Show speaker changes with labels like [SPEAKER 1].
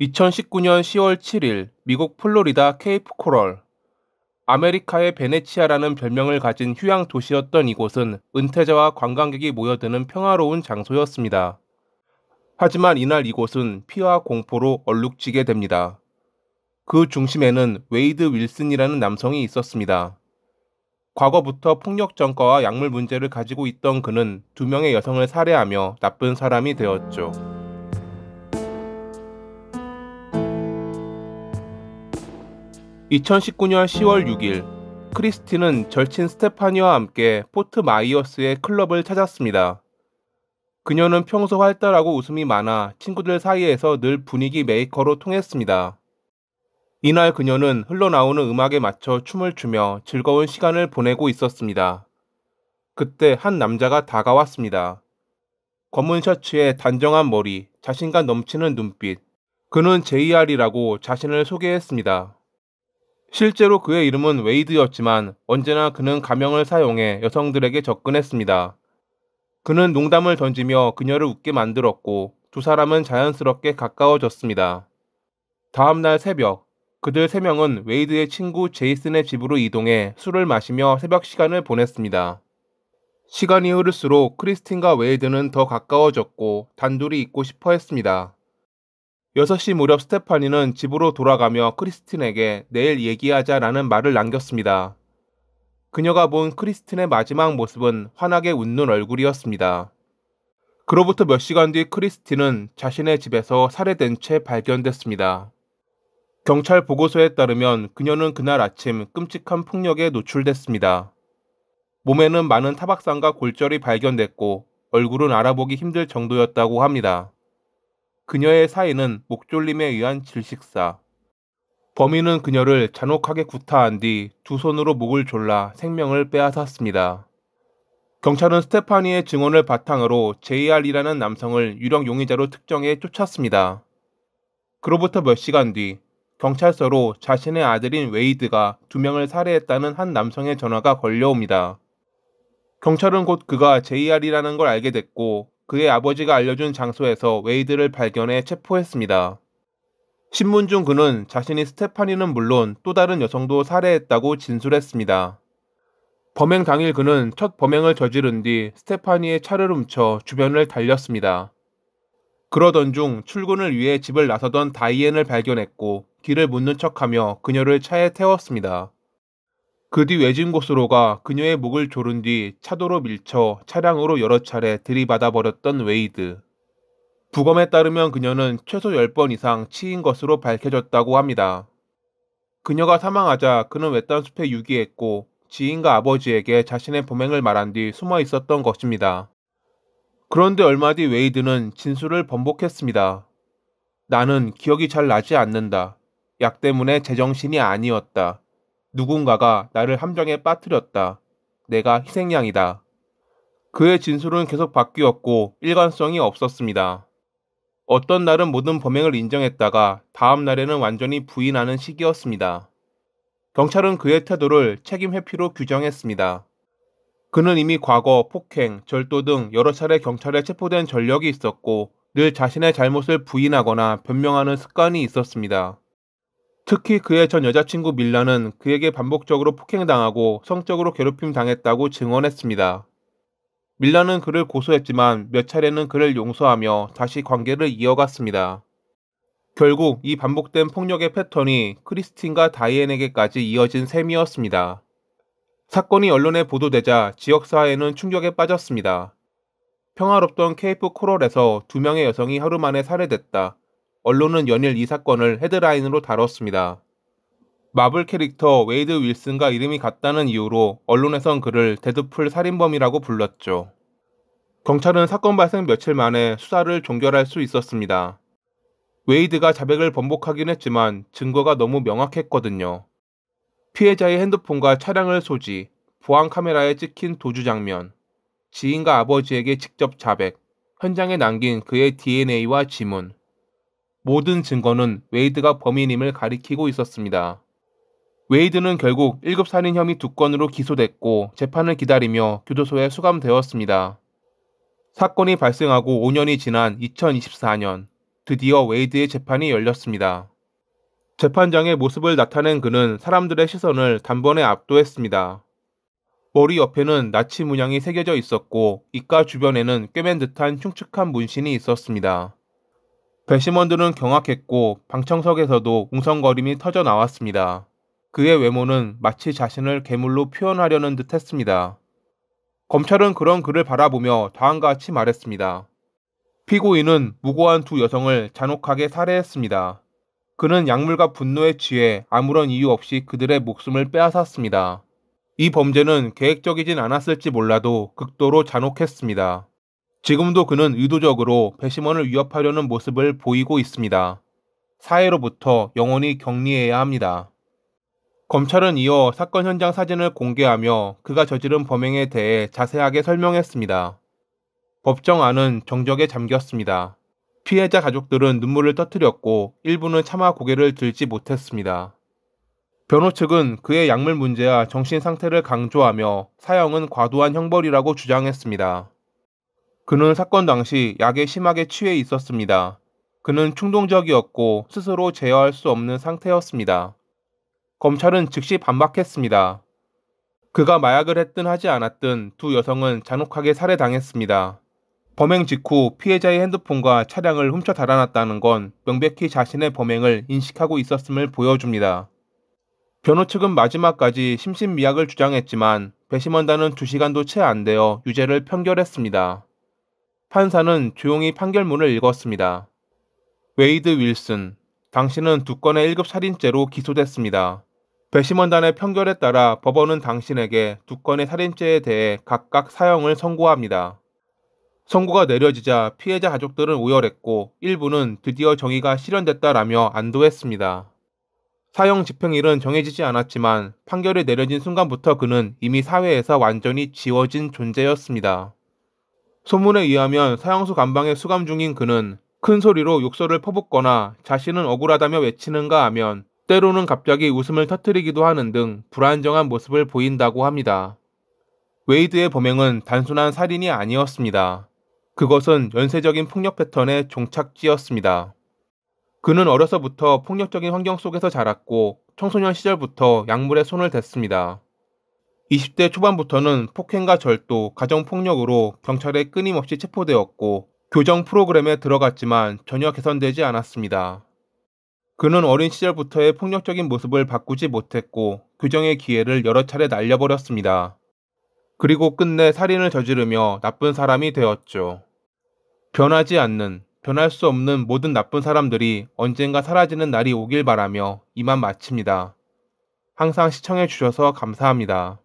[SPEAKER 1] 2019년 10월 7일 미국 플로리다 케이프 코럴, 아메리카의 베네치아라는 별명을 가진 휴양 도시였던 이곳은 은퇴자와 관광객이 모여드는 평화로운 장소였습니다. 하지만 이날 이곳은 피와 공포로 얼룩지게 됩니다. 그 중심에는 웨이드 윌슨이라는 남성이 있었습니다. 과거부터 폭력 전과와 약물 문제를 가지고 있던 그는 2명의 여성을 살해하며 나쁜 사람이 되었죠. 2019년 10월 6일, 크리스틴은 절친 스테파니와 함께 포트 마이어스의 클럽을 찾았습니다. 그녀는 평소 활달하고 웃음이 많아 친구들 사이에서 늘 분위기 메이커로 통했습니다. 이날 그녀는 흘러나오는 음악에 맞춰 춤을 추며 즐거운 시간을 보내고 있었습니다. 그때 한 남자가 다가왔습니다. 검은 셔츠에 단정한 머리, 자신감 넘치는 눈빛. 그는 JR이라고 자신을 소개했습니다. 실제로 그의 이름은 웨이드였지만 언제나 그는 가명을 사용해 여성들에게 접근했습니다. 그는 농담을 던지며 그녀를 웃게 만들었고 2사람은 자연스럽게 가까워졌습니다. 다음 날 새벽, 그들 3명은 웨이드의 친구 제이슨의 집으로 이동해 술을 마시며 새벽 시간을 보냈습니다. 시간이 흐를수록 크리스틴과 웨이드는 더 가까워졌고 단둘이 있고 싶어 했습니다. 6시 무렵 스테파니는 집으로 돌아가며 크리스틴에게 내일 얘기하자라는 말을 남겼습니다. 그녀가 본 크리스틴의 마지막 모습은 환하게 웃는 얼굴이었습니다. 그로부터 몇 시간 뒤 크리스틴은 자신의 집에서 살해된 채 발견됐습니다. 경찰 보고서에 따르면 그녀는 그날 아침 끔찍한 폭력에 노출됐습니다. 몸에는 많은 타박상과 골절이 발견됐고 얼굴은 알아보기 힘들 정도였다고 합니다. 그녀의 사인은 목졸림에 의한 질식사. 범인은 그녀를 잔혹하게 구타한 뒤 2손으로 목을 졸라 생명을 빼앗았습니다. 경찰은 스테파니의 증언을 바탕으로 JR이라는 남성을 유력 용의자로 특정해 쫓았습니다. 그로부터 몇 시간 뒤 경찰서로 자신의 아들인 웨이드가 2명을 살해했다는 한 남성의 전화가 걸려옵니다. 경찰은 곧 그가 JR이라는 걸 알게 됐고 그의 아버지가 알려준 장소에서 웨이드를 발견해 체포했습니다. 신문 중 그는 자신이 스테파니는 물론 또 다른 여성도 살해했다고 진술했습니다. 범행 당일 그는 첫 범행을 저지른 뒤 스테파니의 차를 훔쳐 주변을 달렸습니다. 그러던 중 출근을 위해 집을 나서던 다이앤을 발견했고 길을 묻는 척하며 그녀를 차에 태웠습니다. 그 뒤 외진 곳으로 가 그녀의 목을 조른 뒤 차도로 밀쳐 차량으로 여러 차례 들이받아 버렸던 웨이드. 부검에 따르면 그녀는 최소 10번 이상 치인 것으로 밝혀졌다고 합니다. 그녀가 사망하자 그는 외딴 숲에 유기했고 지인과 아버지에게 자신의 범행을 말한 뒤 숨어 있었던 것입니다. 그런데 얼마 뒤 웨이드는 진술을 번복했습니다. 나는 기억이 잘 나지 않는다. 약 때문에 제정신이 아니었다. 누군가가 나를 함정에 빠뜨렸다. 내가 희생양이다. 그의 진술은 계속 바뀌었고 일관성이 없었습니다. 어떤 날은 모든 범행을 인정했다가 다음 날에는 완전히 부인하는 시기였습니다. 경찰은 그의 태도를 책임 회피로 규정했습니다. 그는 이미 과거 폭행, 절도 등 여러 차례 경찰에 체포된 전력이 있었고 늘 자신의 잘못을 부인하거나 변명하는 습관이 있었습니다. 특히 그의 전 여자친구 밀라는 그에게 반복적으로 폭행당하고 성적으로 괴롭힘 당했다고 증언했습니다. 밀라는 그를 고소했지만 몇 차례는 그를 용서하며 다시 관계를 이어갔습니다. 결국 이 반복된 폭력의 패턴이 크리스틴과 다이앤에게까지 이어진 셈이었습니다. 사건이 언론에 보도되자 지역사회는 충격에 빠졌습니다. 평화롭던 케이프 코럴에서 2명의 여성이 하루 만에 살해됐다. 언론은 연일 이 사건을 헤드라인으로 다뤘습니다. 마블 캐릭터 웨이드 윌슨과 이름이 같다는 이유로 언론에선 그를 데드풀 살인범이라고 불렀죠. 경찰은 사건 발생 며칠 만에 수사를 종결할 수 있었습니다. 웨이드가 자백을 번복하긴 했지만 증거가 너무 명확했거든요. 피해자의 핸드폰과 차량을 소지, 보안 카메라에 찍힌 도주 장면, 지인과 아버지에게 직접 자백, 현장에 남긴 그의 DNA와 지문. 모든 증거는 웨이드가 범인임을 가리키고 있었습니다. 웨이드는 결국 1급 살인 혐의 2건으로 기소됐고 재판을 기다리며 교도소에 수감되었습니다. 사건이 발생하고 5년이 지난 2024년, 드디어 웨이드의 재판이 열렸습니다. 재판장의 모습을 나타낸 그는 사람들의 시선을 단번에 압도했습니다. 머리 옆에는 나치 문양이 새겨져 있었고 입가 주변에는 꿰맨 듯한 흉측한 문신이 있었습니다. 배심원들은 경악했고 방청석에서도 웅성거림이 터져 나왔습니다. 그의 외모는 마치 자신을 괴물로 표현하려는 듯 했습니다. 검찰은 그런 그를 바라보며 다음과 같이 말했습니다. 피고인은 무고한 두 여성을 잔혹하게 살해했습니다. 그는 약물과 분노에 취해 아무런 이유 없이 그들의 목숨을 빼앗았습니다. 이 범죄는 계획적이진 않았을지 몰라도 극도로 잔혹했습니다. 지금도 그는 의도적으로 배심원을 위협하려는 모습을 보이고 있습니다. 사회로부터 영원히 격리해야 합니다. 검찰은 이어 사건 현장 사진을 공개하며 그가 저지른 범행에 대해 자세하게 설명했습니다. 법정 안은 정적에 잠겼습니다. 피해자 가족들은 눈물을 터뜨렸고 일부는 차마 고개를 들지 못했습니다. 변호 측은 그의 약물 문제와 정신 상태를 강조하며 사형은 과도한 형벌이라고 주장했습니다. 그는 사건 당시 약에 심하게 취해 있었습니다. 그는 충동적이었고 스스로 제어할 수 없는 상태였습니다. 검찰은 즉시 반박했습니다. 그가 마약을 했든 하지 않았든 두 여성은 잔혹하게 살해당했습니다. 범행 직후 피해자의 핸드폰과 차량을 훔쳐 달아났다는 건 명백히 자신의 범행을 인식하고 있었음을 보여줍니다. 변호 측은 마지막까지 심신미약을 주장했지만 배심원단은 2시간도 채 안 되어 유죄를 판결했습니다. 판사는 조용히 판결문을 읽었습니다. 웨이드 윌슨, 당신은 2건의 1급 살인죄로 기소됐습니다. 배심원단의 판결에 따라 법원은 당신에게 2건의 살인죄에 대해 각각 사형을 선고합니다. 선고가 내려지자 피해자 가족들은 오열했고 일부는 드디어 정의가 실현됐다라며 안도했습니다. 사형 집행일은 정해지지 않았지만 판결이 내려진 순간부터 그는 이미 사회에서 완전히 지워진 존재였습니다. 소문에 의하면 사형수 감방에 수감 중인 그는 큰 소리로 욕설을 퍼붓거나 자신은 억울하다며 외치는가 하면 때로는 갑자기 웃음을 터뜨리기도 하는 등 불안정한 모습을 보인다고 합니다. 웨이드의 범행은 단순한 살인이 아니었습니다. 그것은 연쇄적인 폭력 패턴의 종착지였습니다. 그는 어려서부터 폭력적인 환경 속에서 자랐고 청소년 시절부터 약물에 손을 댔습니다. 20대 초반부터는 폭행과 절도, 가정폭력으로 경찰에 끊임없이 체포되었고 교정 프로그램에 들어갔지만 전혀 개선되지 않았습니다. 그는 어린 시절부터의 폭력적인 모습을 바꾸지 못했고 교정의 기회를 여러 차례 날려버렸습니다. 그리고 끝내 살인을 저지르며 나쁜 사람이 되었죠. 변하지 않는, 변할 수 없는 모든 나쁜 사람들이 언젠가 사라지는 날이 오길 바라며 이만 마칩니다. 항상 시청해 주셔서 감사합니다.